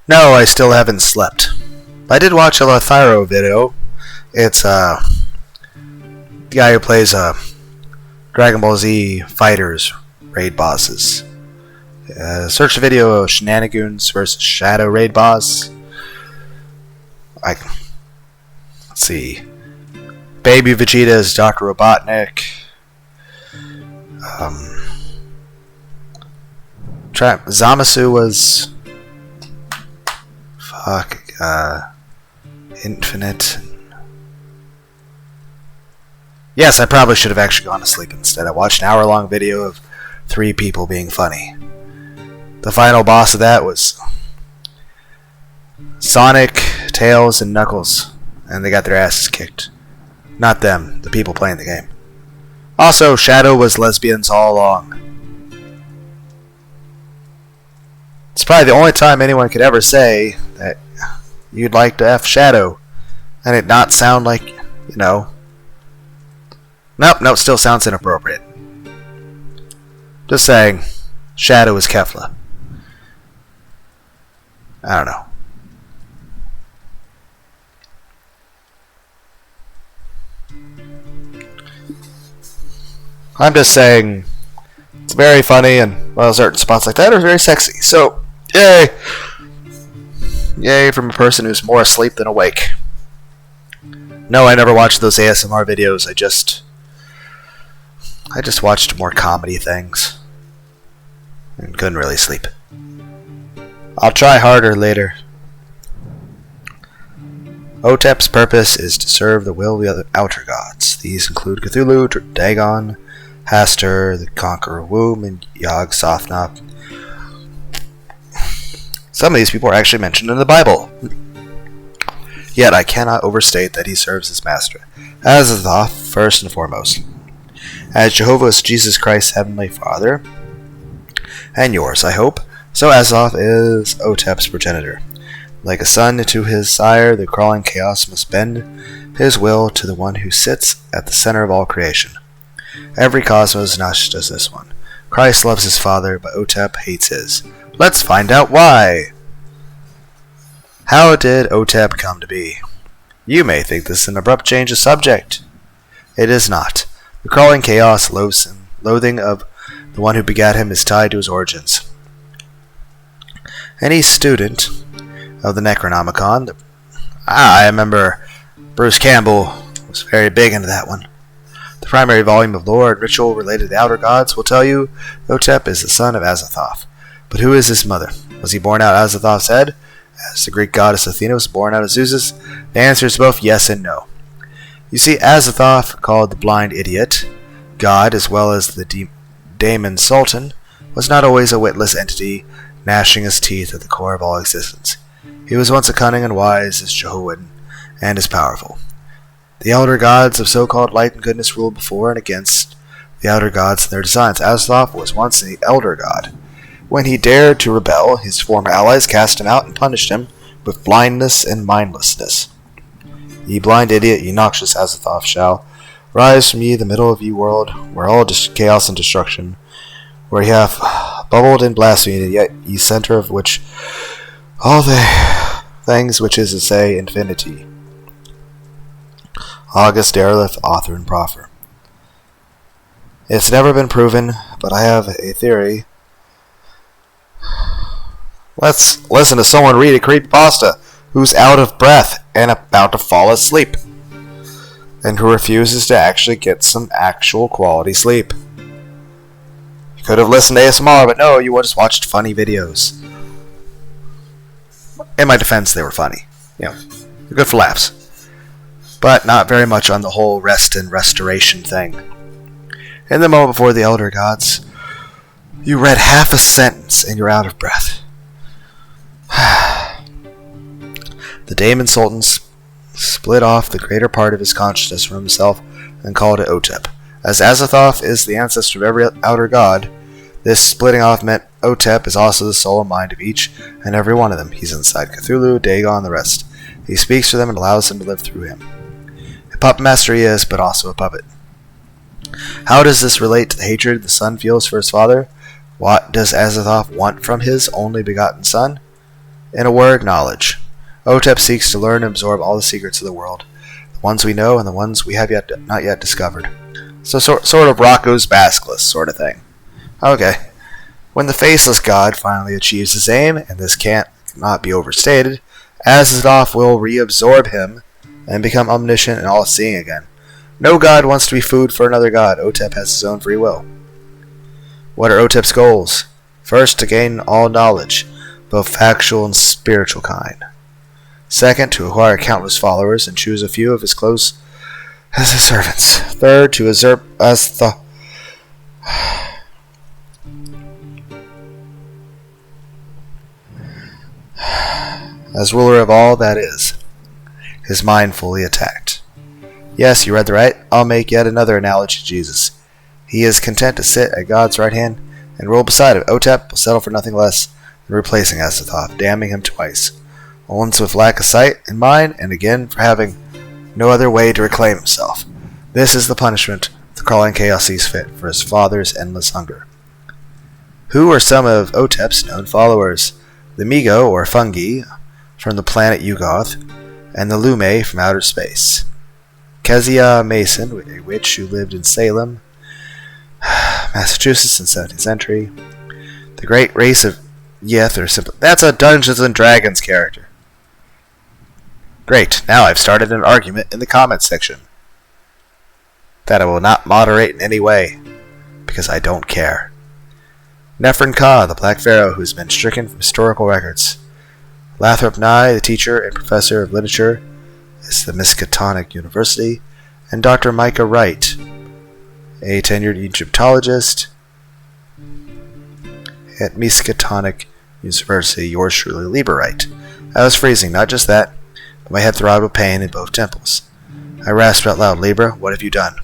No, I still haven't slept. I did watch a Lathyro video. It's the guy who plays Dragon Ball Z fighters raid bosses. Search the video of Shenanigans versus Shadow raid boss. Let's see. Baby Vegeta is Dr. Robotnik. Zamasu was Infinite. Yes, I probably should have actually gone to sleep instead. I watched an hour-long video of 3 people being funny. The final boss of that was Sonic, Tails, and Knuckles, and they got their asses kicked. Not them, the people playing the game. Also, Shadow was lesbians all along. It's probably the only time anyone could ever say that you'd like to F Shadow, and it not sound like, you know... Nope, still sounds inappropriate. Just saying, Shadow is Kefla. I don't know. I'm just saying, it's very funny, and well, certain spots like that are very sexy. So, yay! Yay from a person who's more asleep than awake. No, I never watched those ASMR videos. I just watched more comedy things and couldn't really sleep. I'll try harder later. Otep's purpose is to serve the will of the other outer gods. These include Cthulhu, Dagon, Hastur, the Conqueror of Womb, and Yog Sothoth. Some of these people are actually mentioned in the Bible. Yet I cannot overstate that he serves his master, Azathoth, first and foremost. As Jehovah is Jesus Christ's heavenly Father, and yours, I hope, so Azathoth is Otep's progenitor. Like a son to his sire, the crawling chaos must bend his will to the one who sits at the center of all creation. Every cosmos is not just this one. Christ loves his father, but Otep hates his. Let's find out why! How did Otep come to be? You may think this is an abrupt change of subject. It is not. The crawling chaos, loathing of the one who begat him, is tied to his origins. Any student of the Necronomicon, I remember Bruce Campbell was very big into that one. The primary volume of lore and ritual related to the outer gods will tell you Otep is the son of Azathoth. But who is his mother? Was he born out of Azathoth's head, as the Greek goddess Athena was born out of Zeus's? The answer is both yes and no. You see, Azathoth, called the blind idiot, god as well as the daemon sultan, was not always a witless entity, gnashing his teeth at the core of all existence. He was once as cunning and wise as Jehoiakim, and as powerful. The elder gods of so-called light and goodness ruled before and against the outer gods and their designs. Azathoth was once the elder god. When he dared to rebel, his former allies cast him out and punished him with blindness and mindlessness. Ye blind idiot, ye noxious Azathoth, shall rise from ye the middle of ye world, where all chaos and destruction, where ye have bubbled and blasphemed, and yet ye center of which all the things which is to say infinity. August Derleth, author and prophet. It's never been proven, but I have a theory. Let's listen to someone read a creepypasta who's out of breath and about to fall asleep, and who refuses to actually get some actual quality sleep. You could have listened to ASMR, but no, you just watched funny videos. In my defense, they were funny. You know, they're good for laughs. But not very much on the whole rest and restoration thing. In the moment before the elder gods, you read half a sentence and you're out of breath. The daemon sultan split off the greater part of his consciousness from himself and called it Otep. As Azathoth is the ancestor of every outer god, this splitting off meant Otep is also the soul and mind of each and every one of them. He's inside Cthulhu, Dagon, and the rest. He speaks to them and allows them to live through him. A puppet master he is, but also a puppet. How does this relate to the hatred the son feels for his father? What does Azathoth want from his only begotten son? In a word, knowledge. Otep seeks to learn and absorb all the secrets of the world, the ones we know and the ones we have not yet discovered. So sort of Rocco's Basilisk sort of thing. Okay. When the faceless god finally achieves his aim, and this cannot be overstated, Azoth will reabsorb him and become omniscient and all-seeing again. No god wants to be food for another god. Otep has his own free will. What are Otep's goals? First, to gain all knowledge, both factual and spiritual kind. Second, to acquire countless followers and choose a few of his close as his servants. Third, to usurp as ruler of all that is, his mind fully attacked. Yes, you read right. I'll make yet another analogy to Jesus. He is content to sit at God's right hand and rule beside him. Otep will settle for nothing less than replacing Azoth, damning him twice. Once with lack of sight in mind, and again for having no other way to reclaim himself. This is the punishment the crawling chaos sees fit for his father's endless hunger. Who are some of Otep's known followers? The Migo, or fungi, from the planet Yugoth, and the Lume from outer space. Kezia Mason, a witch who lived in Salem, Massachusetts in the 17th century. The great race of Yeth, or simply... That's a Dungeons & Dragons character. Great, now I've started an argument in the comments section that I will not moderate in any way, because I don't care. Nephrin Ka, the Black Pharaoh who has been stricken from historical records. Lathrop Nye, the teacher and professor of literature at the Miskatonic University, and Dr. Micah Wright, a tenured Egyptologist at Miskatonic University. Yours truly, Lieber Wright. I was freezing, not just that, but my head throbbed with pain in both temples. I rasped out loud, Libra, what have you done?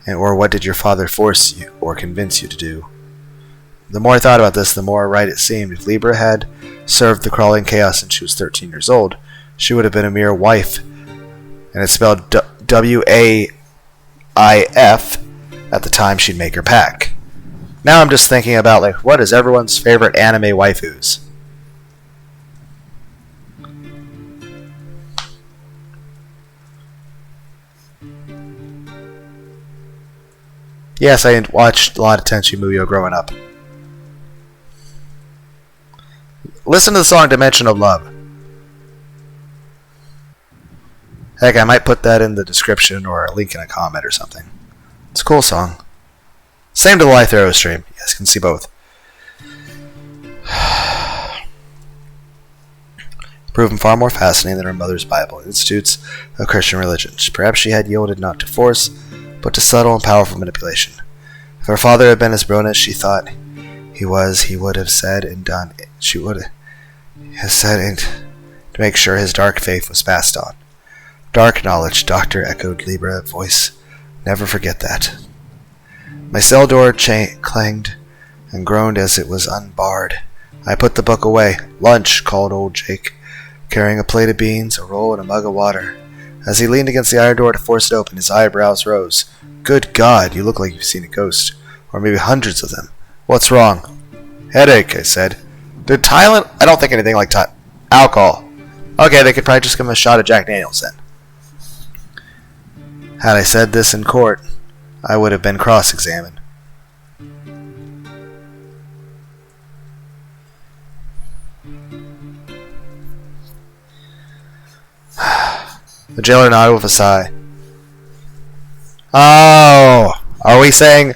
Or what did your father force you or convince you to do? The more I thought about this, the more right it seemed. If Libra had served the crawling chaos since she was 13 years old, she would have been a mere wife, and it's spelled W-A-I-F at the time she'd make her pack. Now I'm just thinking about, like, what is everyone's favorite anime waifus? Yes, I watched a lot of Tenchi Muyo growing up. Listen to the song Dimension of Love. Heck, I might put that in the description or a link in a comment or something. It's a cool song. Same to the Life Arrow stream. You guys can see both. Proven far more fascinating than her mother's Bible Institutes of Christian religion. Perhaps she had yielded not to force, but to subtle and powerful manipulation. If her father had been as brilliant as she thought he was, he would have said and done it. She would have said it to make sure his dark faith was passed on. Dark knowledge, Doctor, echoed Libra voice. Never forget that. My cell door clanged and groaned as it was unbarred. I put the book away. Lunch, called old Jake, carrying a plate of beans, a roll, and a mug of water. As he leaned against the iron door to force it open, his eyebrows rose. Good God, you look like you've seen a ghost. Or maybe hundreds of them. What's wrong? Headache, I said. Did Thailand... I don't think anything like alcohol. Okay, they could probably just give him a shot of Jack Daniels then. Had I said this in court, I would have been cross-examined. The jailer nodded with a sigh. Oh, are we saying,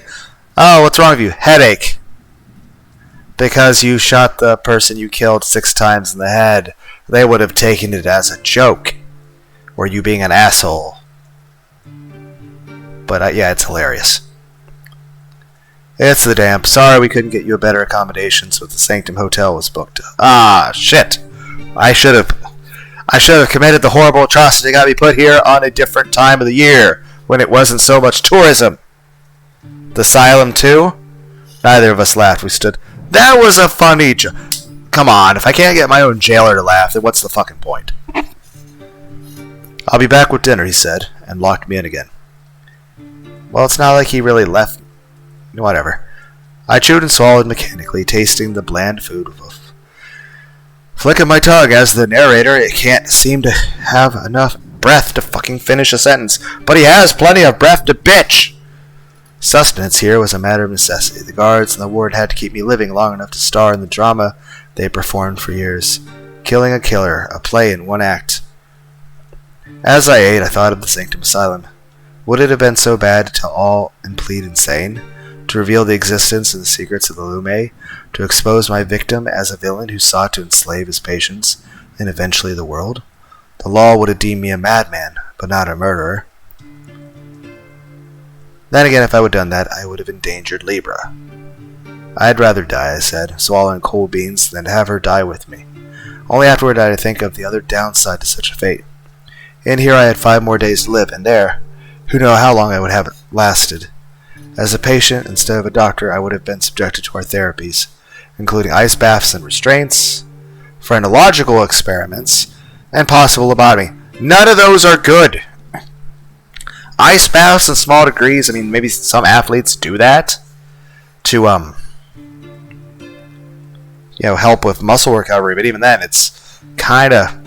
oh, what's wrong with you? Headache. Because you shot the person you killed 6 times in the head, they would have taken it as a joke. Or you being an asshole. But yeah, it's hilarious. It's the damp. Sorry we couldn't get you a better accommodations, but the Sanctum Hotel was booked. Ah, shit. I should have committed the horrible atrocity that got me put here on a different time of the year, when it wasn't so much tourism. The asylum too? Neither of us laughed. We stood. That was a funny joke. Come on, if I can't get my own jailer to laugh, then what's the fucking point? I'll be back with dinner, he said, and locked me in again. Well, it's not like he really left. Whatever. I chewed and swallowed mechanically, tasting the bland food with flicking my tongue as the narrator. It can't seem to have enough breath to fucking finish a sentence, but he has plenty of breath to bitch. Sustenance here was a matter of necessity. The guards and the ward had to keep me living long enough to star in the drama they performed for years. Killing a killer, a play in one act. As I ate, I thought of the Sanctum Asylum. Would it have been so bad to tell all and plead insane? To reveal the existence and the secrets of the Lume? To expose my victim as a villain who sought to enslave his patients, and eventually the world? The law would have deemed me a madman, but not a murderer. Then again, if I would have done that, I would have endangered Libra. I'd rather die, I said, swallowing cold beans, than to have her die with me. Only afterward did I think of the other downside to such a fate. In here I had 5 more days to live, and there, who knew how long I would have lasted. As a patient, instead of a doctor, I would have been subjected to our therapies, including ice baths and restraints, phrenological experiments, and possible lobotomy. None of those are good. Ice baths in small degrees, I mean, maybe some athletes do that to, help with muscle recovery, but even then, it's kind of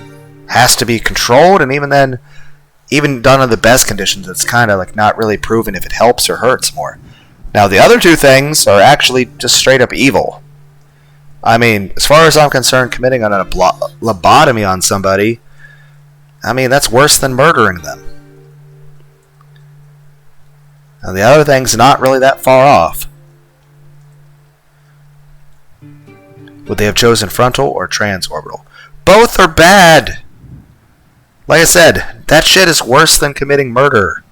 has to be controlled, and even then, even done in the best conditions, it's kind of like not really proven if it helps or hurts more. Now, the other two things are actually just straight up evil. I mean, as far as I'm concerned, committing on a lobotomy on somebody, I mean, that's worse than murdering them. Now, the other thing's not really that far off. Would they have chosen frontal or transorbital? Both are bad! Like I said, that shit is worse than committing murder.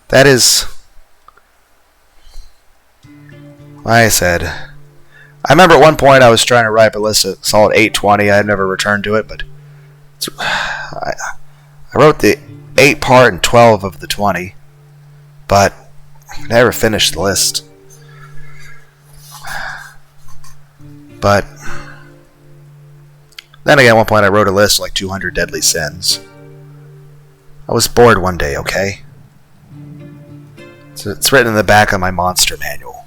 That is... Like I said, I remember at one point I was trying to write a list of solid 820. I had never returned to it, but I wrote the 8 part and 12 of the 20, but I never finished the list. But then again, at one point I wrote a list of like 200 deadly sins. I was bored one day, okay? So it's written in the back of my monster manual.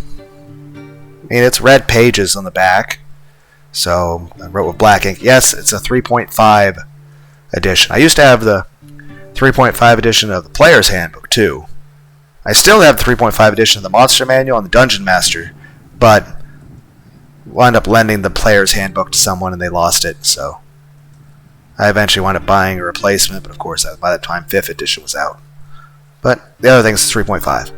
I mean, it's red pages on the back. So I wrote with black ink. Yes, it's a 3.5 edition. I used to have the 3.5 edition of the Player's Handbook, too. I still have the 3.5 edition of the Monster Manual and the Dungeon Master, but wound up lending the Player's Handbook to someone and they lost it, so I eventually wound up buying a replacement, but of course by that time 5th edition was out. But the other thing is 3.5.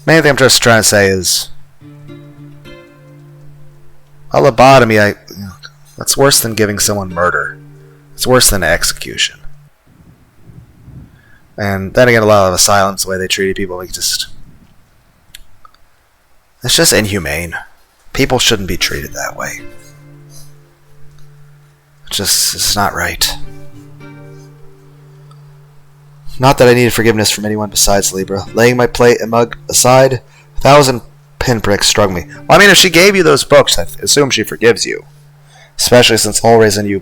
Main thing I'm just trying to say is a lobotomy, that's worse than giving someone murder. It's worse than execution. And then again, a lot of asylums, the way they treated people, it's just inhumane. People shouldn't be treated that way. It's not right. Not that I needed forgiveness from anyone besides Libra. Laying my plate and mug aside, 1,000 pinpricks struck me. Well, I mean, if she gave you those books, I assume she forgives you. Especially since the whole reason you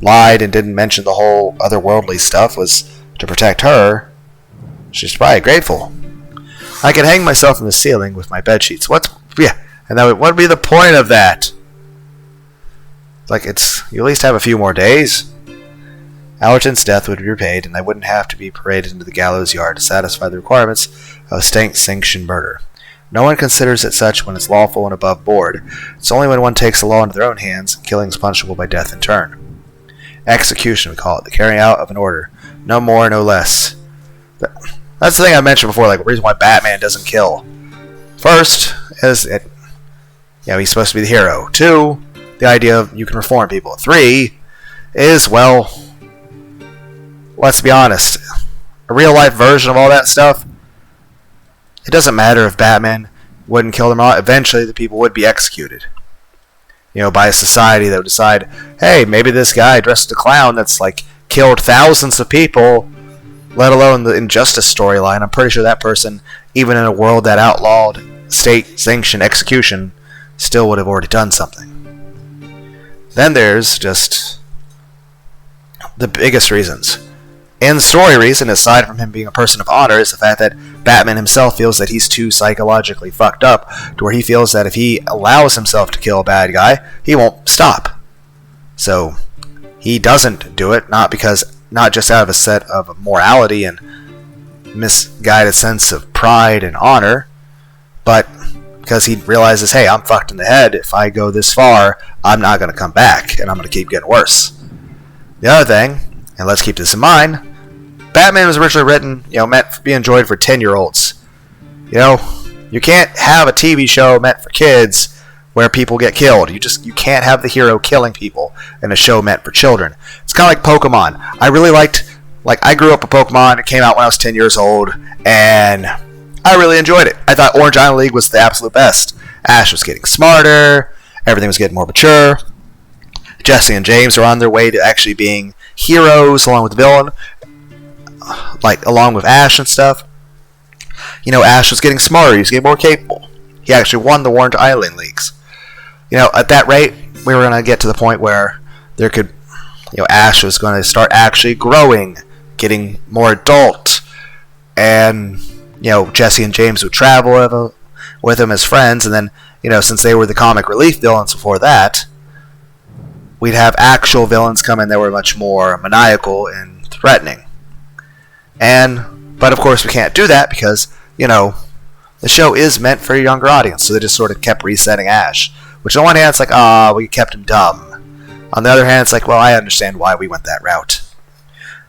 lied and didn't mention the whole otherworldly stuff was to protect her. She's probably grateful. I could hang myself in the ceiling with my bedsheets. And what would be the point of that? Like, you at least have a few more days. Allerton's death would be repaid, and I wouldn't have to be paraded into the gallows yard to satisfy the requirements of state-sanctioned murder. No one considers it such when it's lawful and above board. It's only when one takes the law into their own hands, and killing is punishable by death in turn. Execution, we call it, the carrying out of an order. No more, no less. That's the thing I mentioned before, like the reason why Batman doesn't kill. First, is he's supposed to be the hero. 2, the idea of you can reform people. 3 is, let's be honest, a real life version of all that stuff. It doesn't matter if Batman wouldn't kill them all. Eventually, the people would be executed. By a society that would decide, hey, maybe this guy dressed as a clown that's like killed thousands of people, let alone the injustice storyline. I'm pretty sure that person, even in a world that outlawed state-sanctioned execution, still would have already done something. Then there's just the biggest reasons. And the story reason, aside from him being a person of honor, is the fact that Batman himself feels that he's too psychologically fucked up to where he feels that if he allows himself to kill a bad guy, he won't stop. So he doesn't do it, not just out of a set of morality and misguided sense of pride and honor, but because he realizes, hey, I'm fucked in the head. If I go this far, I'm not going to come back, and I'm going to keep getting worse. The other thing, and let's keep this in mind, Batman was originally written, meant to be enjoyed for 10-year-olds. You can't have a TV show meant for kids where people get killed. You can't have the hero killing people in a show meant for children. It's kind of like Pokemon. I grew up with Pokemon. It came out when I was 10 years old, and I really enjoyed it. I thought Orange Island League was the absolute best. Ash was getting smarter. Everything was getting more mature. Jesse and James are on their way to actually being heroes along with the villain, along with Ash and stuff. Ash was getting smarter. He was getting more capable. He actually won the Orange Island Leagues. At that rate, we were going to get to the point where there could, Ash was going to start actually growing, getting more adult, and Jesse and James would travel with him as friends, and then, since they were the comic relief villains before that, we'd have actual villains come in that were much more maniacal and threatening. But of course we can't do that because, the show is meant for a younger audience, so they just sort of kept resetting Ash. Which on one hand, it's like, we kept him dumb. On the other hand, it's like, well, I understand why we went that route.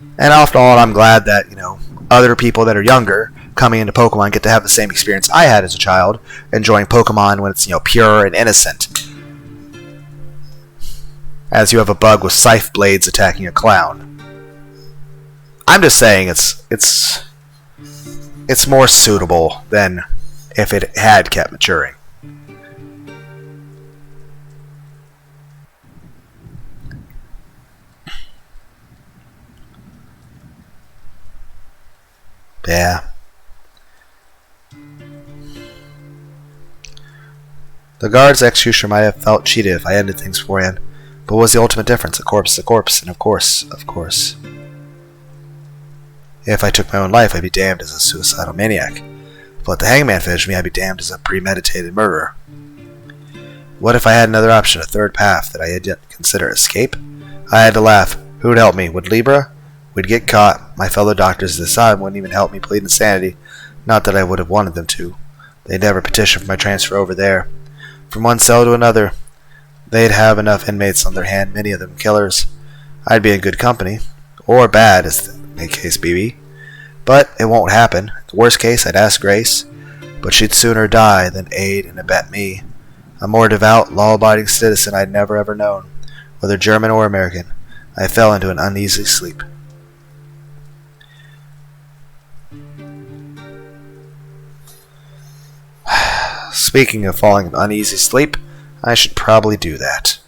And after all, I'm glad that, other people that are younger coming into Pokemon get to have the same experience I had as a child, enjoying Pokemon when it's, pure and innocent. As you have a bug with scythe blades attacking a clown. I'm just saying it's more suitable than if it had kept maturing. Yeah. The guard's executioner might have felt cheated if I ended things beforehand, but what was the ultimate difference? A corpse is a corpse, and of course. If I took my own life, I'd be damned as a suicidal maniac. But the hangman finished me, I'd be damned as a premeditated murderer. What if I had another option, a third path that I had yet to consider? Escape? I had to laugh. Who would help me? Would Libra? We'd get caught. My fellow doctors at the time wouldn't even help me plead insanity. Not that I would have wanted them to. They'd never petition for my transfer over there. From one cell to another. They'd have enough inmates on their hand, many of them killers. I'd be in good company. Or bad, as the case be. But it won't happen. The worst case, I'd ask Grace. But she'd sooner die than aid and abet me. A more devout, law-abiding citizen I'd never ever known. Whether German or American. I fell into an uneasy sleep. Speaking of falling into uneasy sleep, I should probably do that.